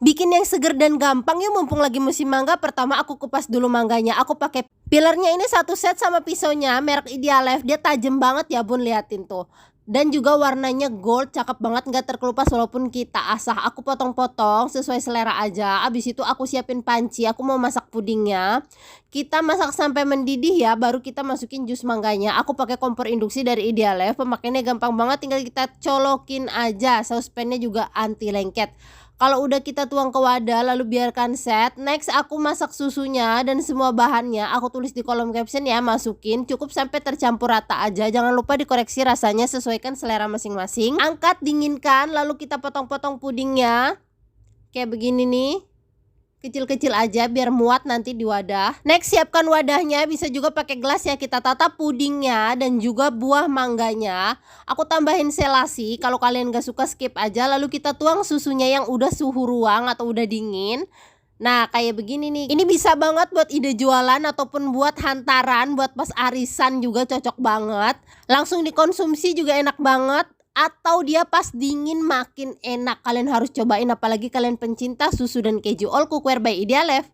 Bikin yang seger dan gampang yuk, mumpung lagi musim mangga. Pertama aku kupas dulu mangganya. Aku pakai peelernya ini satu set sama pisaunya merek Idealef. Dia tajam banget ya bun, liatin tuh. Dan juga warnanya gold, cakep banget, nggak terkelupas walaupun kita asah. Aku potong-potong sesuai selera aja. Abis itu aku siapin panci, aku mau masak pudingnya. Kita masak sampai mendidih ya, baru kita masukin jus mangganya. Aku pakai kompor induksi dari Idealef. Pemakaiannya gampang banget, tinggal kita colokin aja. Saucepannya juga anti lengket. Kalau udah kita tuang ke wadah lalu biarkan set. Next aku masak susunya dan semua bahannya aku tulis di kolom caption ya. Masukin cukup sampai tercampur rata aja. Jangan lupa dikoreksi rasanya, sesuaikan selera masing-masing. Angkat, dinginkan, lalu kita potong-potong pudingnya kayak begini nih, kecil-kecil aja biar muat nanti di wadah. Next siapkan wadahnya, bisa juga pakai gelas ya. Kita tata pudingnya dan juga buah mangganya. Aku tambahin selasi, kalau kalian gak suka skip aja. Lalu kita tuang susunya yang udah suhu ruang atau udah dingin. Nah kayak begini nih. Ini bisa banget buat ide jualan ataupun buat hantaran, buat pas arisan juga cocok banget. Langsung dikonsumsi juga enak banget. Atau dia pas dingin makin enak. Kalian harus cobain, apalagi kalian pencinta susu dan keju. All Cookware by Idealef.